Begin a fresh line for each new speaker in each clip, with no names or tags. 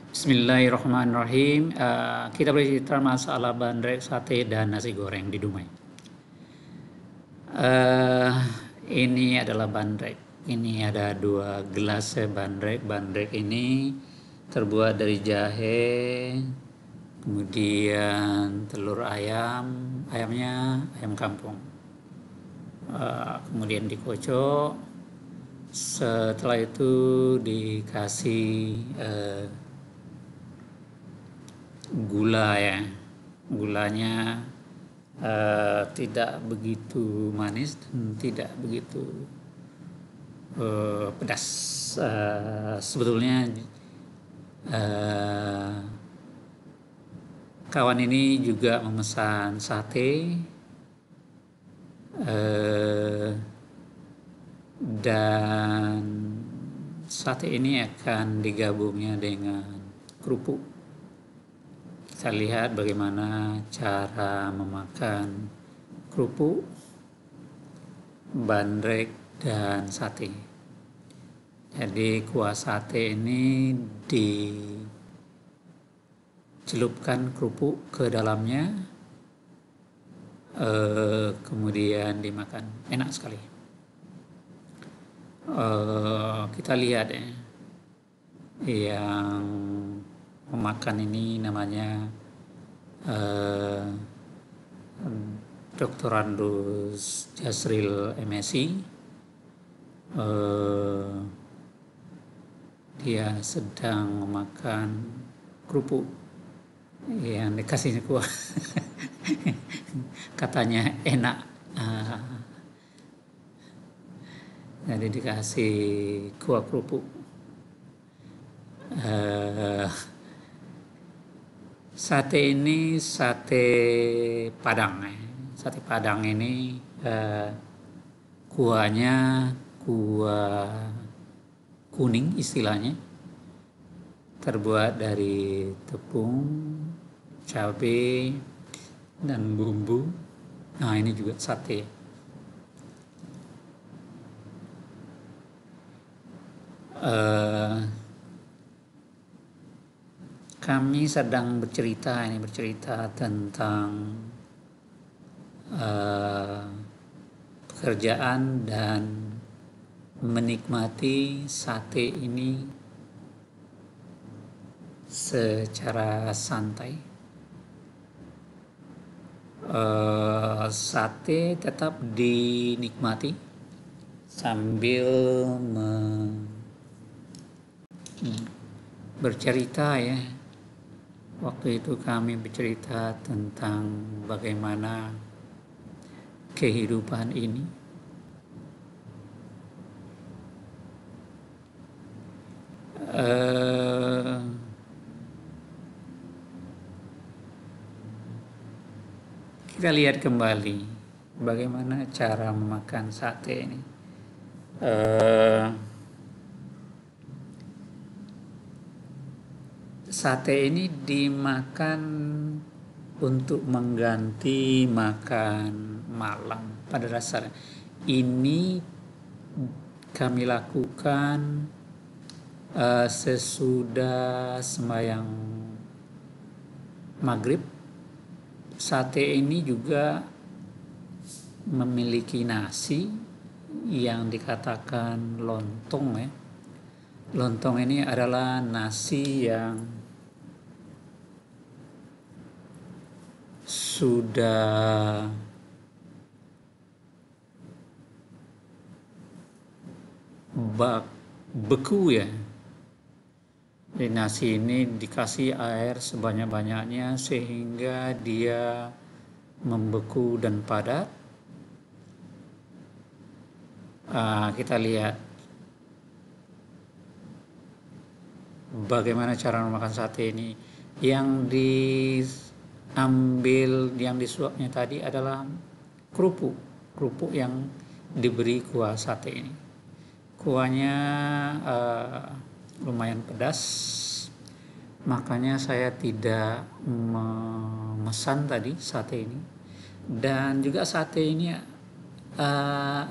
Bismillahirrahmanirrahim. Kita berbicara masalah bandrek, sate, dan nasi goreng di Dumai. Ini adalah bandrek. Ini ada 2 gelas bandrek. Bandrek ini terbuat dari jahe, kemudian telur ayam, ayamnya ayam kampung. Kemudian dikocok. Setelah itu dikasih gula ya. Gulanya tidak begitu manis dan tidak begitu pedas. Sebetulnya kawan ini juga memesan sate dan sate ini akan digabungnya dengan kerupuk. Kita lihat bagaimana cara memakan kerupuk, bandrek, dan sate. Jadi kuah sate ini dicelupkan kerupuk ke dalamnya, kemudian dimakan. Enak sekali. Kita lihat ya, yang memakan ini namanya Dr. Andus Jasril MSI. Dia sedang memakan kerupuk yang dikasih kuah. Katanya enak. Jadi dikasih kuah kerupuk. Sate ini sate Padang ya. Sate Padang ini kuahnya kuah kuning istilahnya, terbuat dari tepung, cabai, dan bumbu. Nah, ini juga sate. Kami sedang bercerita tentang pekerjaan dan menikmati sate ini secara santai. Sate tetap dinikmati sambil bercerita ya. Waktu itu kami bercerita tentang bagaimana kehidupan ini. Kita lihat kembali bagaimana cara memakan sate ini. Sate ini dimakan untuk mengganti makan malam pada dasarnya. Ini kami lakukan sesudah sembahyang maghrib. Sate ini juga memiliki nasi yang dikatakan lontong ya. Lontong ini adalah nasi yang sudah beku ya. Di nasi ini dikasih air sebanyak-banyaknya sehingga dia membeku dan padat. Kita lihat bagaimana cara memakan sate ini. Yang diambil, yang disuapnya tadi adalah kerupuk yang diberi kuah sate ini. Kuahnya lumayan pedas, makanya saya tidak memesan tadi sate ini. Dan juga sate ini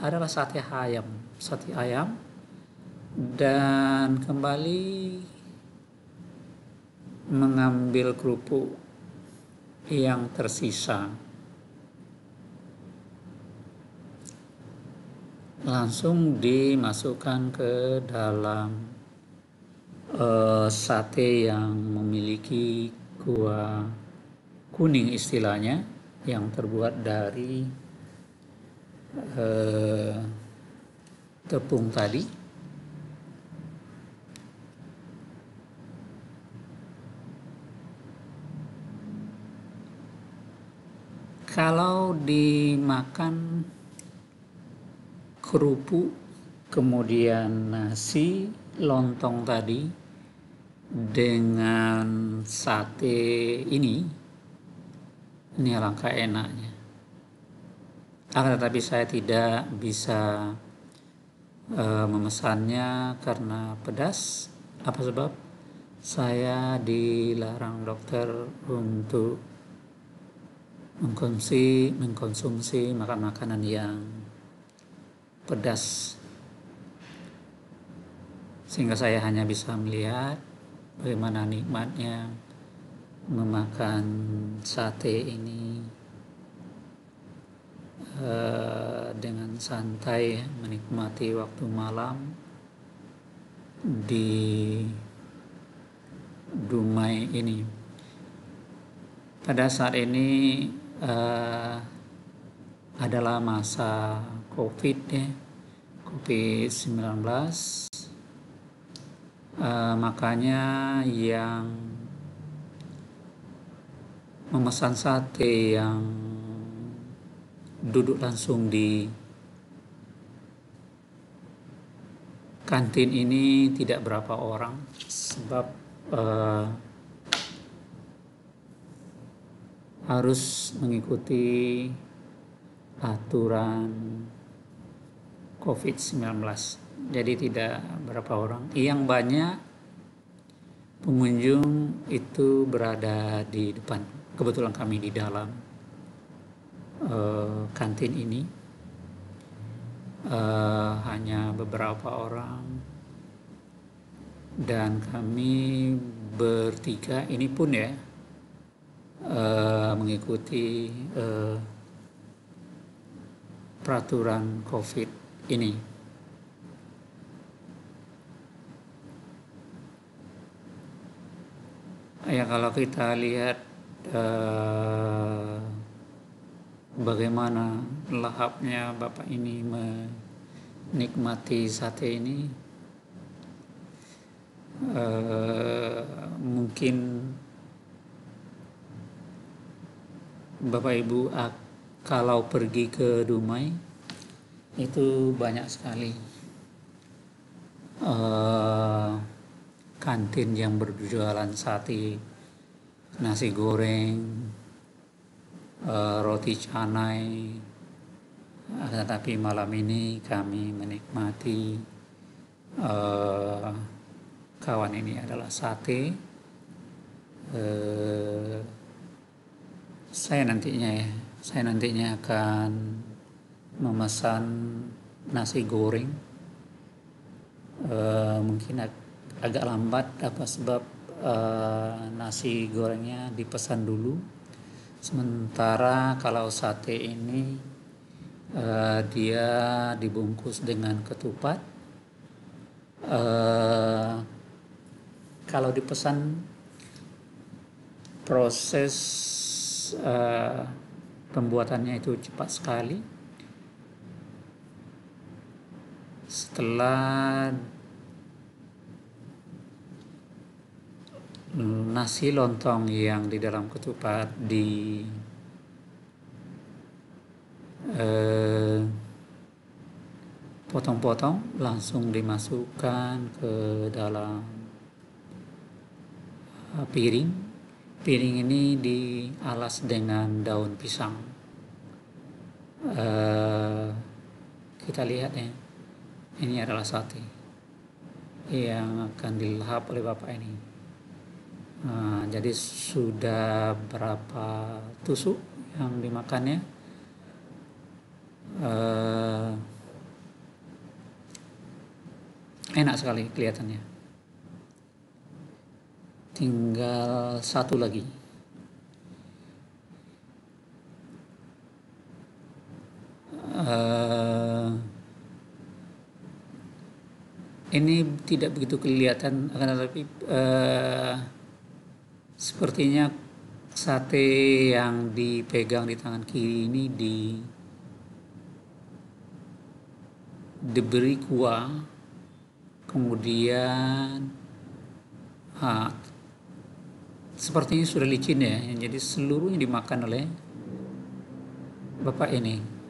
adalah sate ayam, dan kembali mengambil kerupuk yang tersisa, langsung dimasukkan ke dalam sate yang memiliki kuah kuning istilahnya, yang terbuat dari tepung tadi. Kalau dimakan kerupuk kemudian nasi lontong tadi dengan sate ini alangkah enaknya. Akan tetapi saya tidak bisa memesannya karena pedas. Apa sebab? Saya dilarang dokter untuk mengkonsumsi makanan yang pedas, sehingga saya hanya bisa melihat bagaimana nikmatnya memakan sate ini dengan santai, menikmati waktu malam di Dumai ini. Pada saat ini adalah masa COVID-19, makanya yang memesan sate yang duduk langsung di kantin ini tidak berapa orang, sebab harus mengikuti aturan COVID-19. Jadi tidak berapa orang. Yang banyak pengunjung itu berada di depan. Kebetulan kami di dalam kantin ini. Hanya beberapa orang. Dan kami bertiga ini pun ya mengikuti peraturan COVID ini. Ya, kalau kita lihat bagaimana lahapnya Bapak ini menikmati sate ini, mungkin Bapak Ibu kalau pergi ke Dumai itu banyak sekali kantin yang berjualan sate, nasi goreng, roti canai. Tetapi malam ini kami menikmati kawan ini adalah sate. Saya nantinya akan memesan nasi goreng. Mungkin agak lambat, apa sebab nasi gorengnya dipesan dulu. Sementara kalau sate ini dia dibungkus dengan ketupat. Kalau dipesan, proses pembuatannya itu cepat sekali. Setelah nasi lontong yang di dalam ketupat potong-potong, langsung dimasukkan ke dalam piring. Piring ini dialas dengan daun pisang. Kita lihat ya, ini adalah sate yang akan dilahap oleh Bapak ini. Jadi sudah berapa tusuk yang dimakannya? Enak sekali kelihatannya. tinggal satu lagi. Ini tidak begitu kelihatan, akan tetapi sepertinya sate yang dipegang di tangan kiri ini diberi kuah, kemudian sepertinya sudah licin ya, jadi seluruhnya dimakan oleh bapak ini.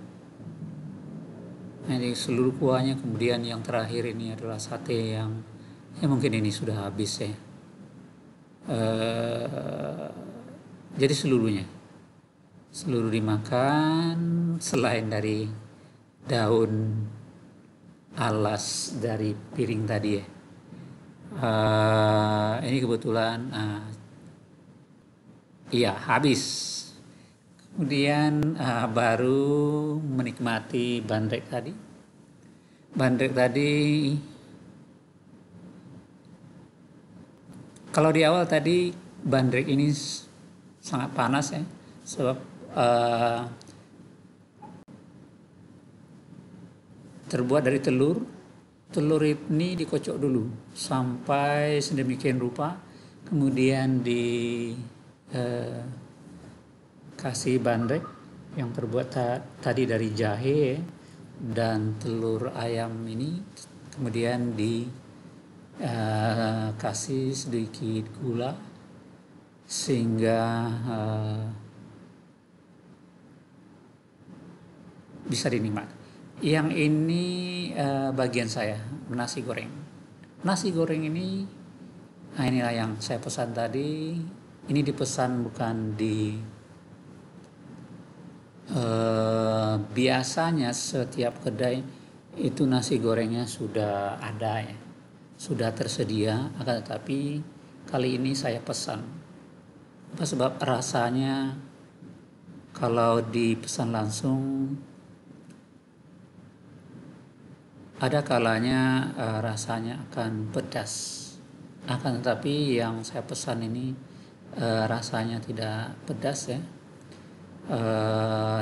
Jadi seluruh kuahnya, kemudian yang terakhir ini adalah sate yang mungkin ini sudah habis ya. Jadi seluruh dimakan selain dari daun alas dari piring tadi ya. Ini kebetulan iya habis. Kemudian baru menikmati bandrek tadi. Bandrek tadi, kalau di awal tadi bandrek ini sangat panas ya, sebab terbuat dari telur. Telur ini dikocok dulu sampai sedemikian rupa, kemudian kasih bandrek yang terbuat tadi dari jahe dan telur ayam ini, kemudian kasih sedikit gula sehingga bisa dinikmati. Yang ini bagian saya, nasi goreng. Nasi goreng ini, inilah yang saya pesan tadi. Ini dipesan bukan di biasanya setiap kedai itu nasi gorengnya sudah ada ya, sudah tersedia, akan tetapi kali ini saya pesan. Sebab rasanya kalau dipesan langsung ada kalanya rasanya akan pedas, akan tetapi yang saya pesan ini rasanya tidak pedas ya.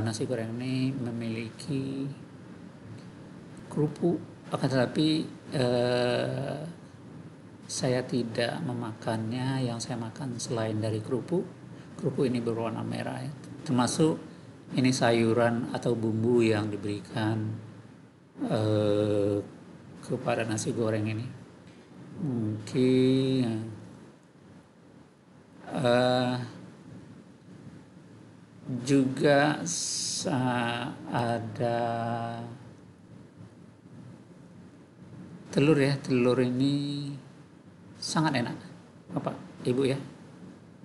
Nasi goreng ini memiliki kerupuk, akan tetapi saya tidak memakannya. Yang saya makan selain dari kerupuk ini berwarna merah ya. Termasuk ini sayuran atau bumbu yang diberikan kepada nasi goreng ini. Mungkin juga ada telur ya. Telur ini sangat enak Bapak Ibu ya.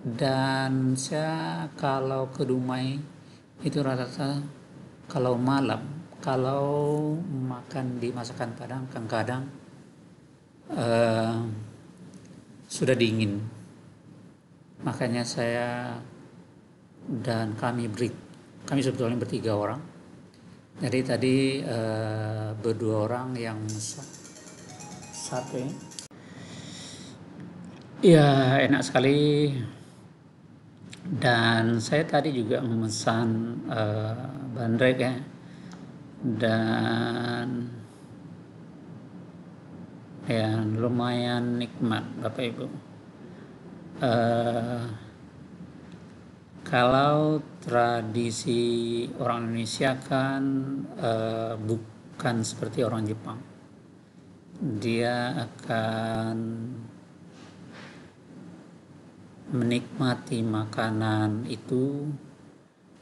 Dan saya kalau ke Dumai itu rata-rata kalau malam, kalau makan di masakan Padang, kadang-kadang sudah dingin. Makanya saya dan kami sebetulnya bertiga orang. Jadi tadi berdua orang yang sate. Ya enak sekali. Dan saya tadi juga memesan bandrek ya. Dan ya lumayan nikmat Bapak Ibu. Kalau tradisi orang Indonesia kan bukan seperti orang Jepang. Dia akan menikmati makanan itu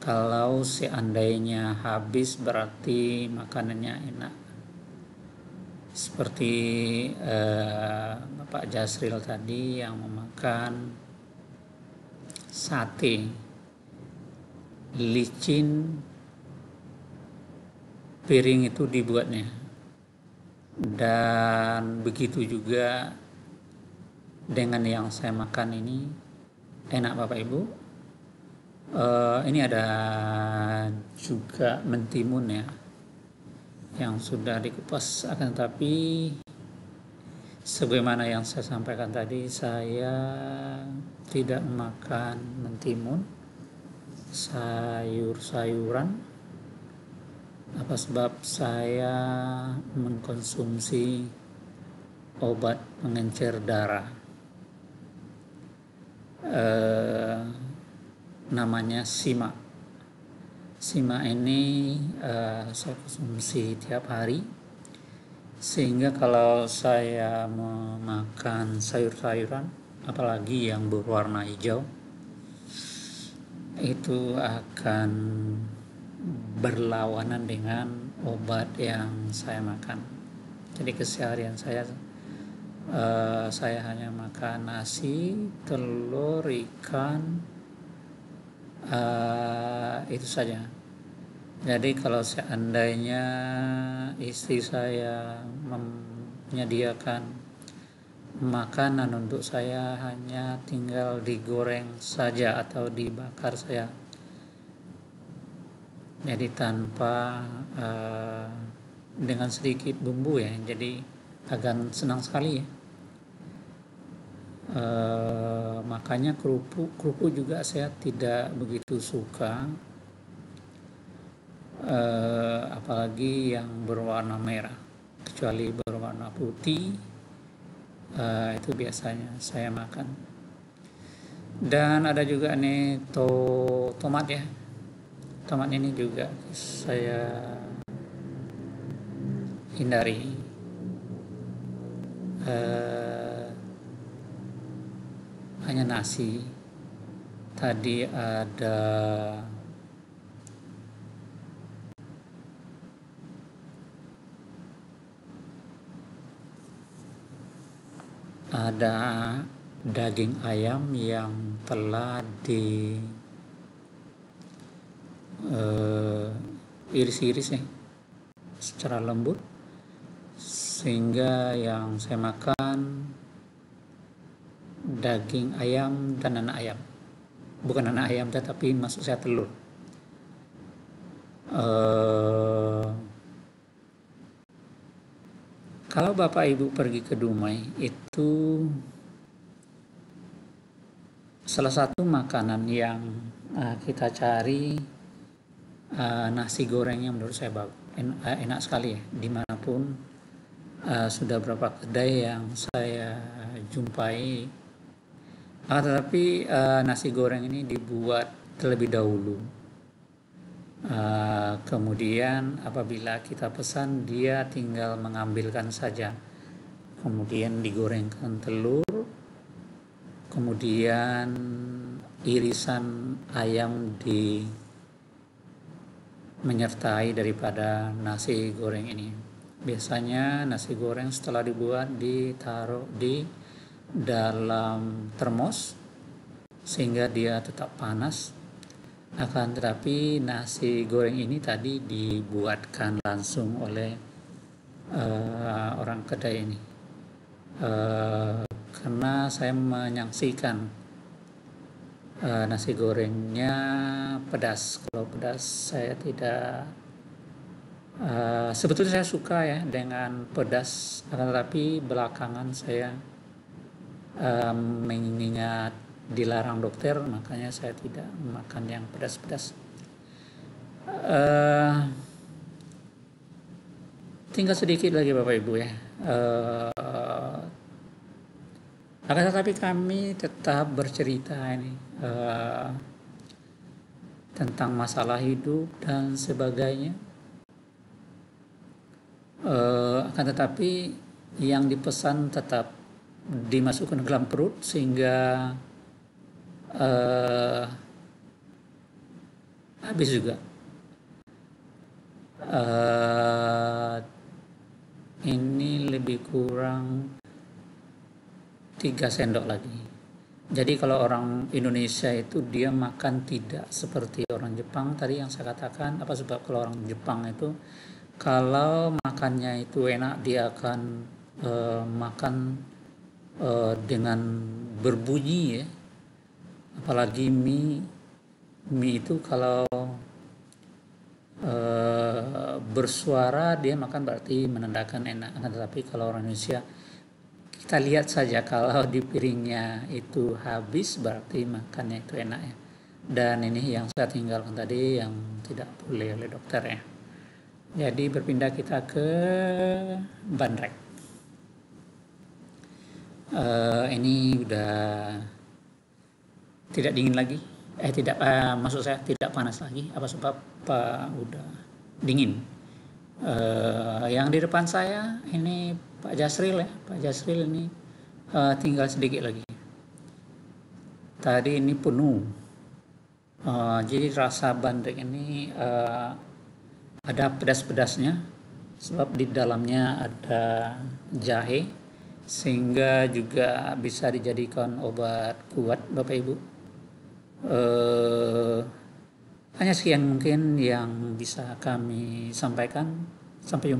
kalau seandainya habis berarti makanannya enak. Seperti Bapak Jasril tadi yang memakan sate licin, piring itu dibuatnya, dan begitu juga dengan yang saya makan ini enak Bapak Ibu. Ini ada juga mentimun ya yang sudah dikupas, akan tetapi Sebagaimana yang saya sampaikan tadi, saya tidak makan mentimun, sayur-sayuran. Apa sebab saya mengkonsumsi obat pengencer darah, namanya Sima. Sima ini saya konsumsi tiap hari, sehingga kalau saya memakan sayur-sayuran, apalagi yang berwarna hijau, itu akan berlawanan dengan obat yang saya makan. Jadi keseharian saya hanya makan nasi, telur, ikan, itu saja. Jadi kalau seandainya istri saya menyediakan makanan untuk saya, hanya tinggal digoreng saja atau dibakar saja, jadi tanpa dengan sedikit bumbu ya, jadi akan senang sekali ya. Makanya kerupuk juga saya tidak begitu suka, apalagi yang berwarna merah, kecuali berwarna putih, itu biasanya saya makan. Dan ada juga nih tomat ya, tomat ini juga saya hindari. Hanya nasi. Tadi ada daging ayam yang telah iris-iris ya, secara lembut, sehingga yang saya makan daging ayam dan anak ayam, bukan anak ayam tetapi maksud saya telur. Kalau Bapak Ibu pergi ke Dumai, itu salah satu makanan yang kita cari, nasi goreng yang menurut saya bagus, enak sekali ya, dimanapun. Sudah berapa kedai yang saya jumpai, tetapi nasi goreng ini dibuat terlebih dahulu. Kemudian apabila kita pesan, dia tinggal mengambilkan saja, kemudian digorengkan telur, kemudian irisan ayam menyertai daripada nasi goreng ini. Biasanya nasi goreng setelah dibuat ditaruh di dalam termos sehingga dia tetap panas. Akan tetapi nasi goreng ini tadi dibuatkan langsung oleh orang kedai ini, karena saya menyaksikan nasi gorengnya pedas. Kalau pedas saya tidak, sebetulnya saya suka ya dengan pedas, akan tetapi belakangan saya mengingat dilarang dokter, makanya saya tidak makan yang pedas-pedas. Tinggal sedikit lagi Bapak Ibu ya. Akan tetapi kami tetap bercerita ini tentang masalah hidup dan sebagainya. Akan tetapi yang dipesan tetap dimasukkan ke dalam perut, sehingga habis juga. Ini lebih kurang 3 sendok lagi. Jadi kalau orang Indonesia itu dia makan tidak seperti orang Jepang tadi yang saya katakan. Apa sebab kalau orang Jepang itu kalau makannya itu enak, dia akan makan dengan berbunyi ya. Apalagi mie itu kalau bersuara dia makan berarti menandakan enak. Tetapi kalau orang Indonesia kita lihat saja kalau di piringnya itu habis berarti makannya itu enak ya. Dan ini yang saya tinggalkan tadi yang tidak boleh oleh dokter ya. Jadi berpindah kita ke bandrek. Ini udah tidak dingin lagi. Maksud saya tidak panas lagi. Apa sebab udah dingin. Yang di depan saya ini Pak Jasril ya. Pak Jasril ini tinggal sedikit lagi. Tadi ini penuh. Jadi rasa bandrek ini ada pedas-pedasnya sebab di dalamnya ada jahe sehingga juga bisa dijadikan obat kuat Bapak Ibu. Hanya sekian mungkin yang bisa kami sampaikan. Sampai jumpa.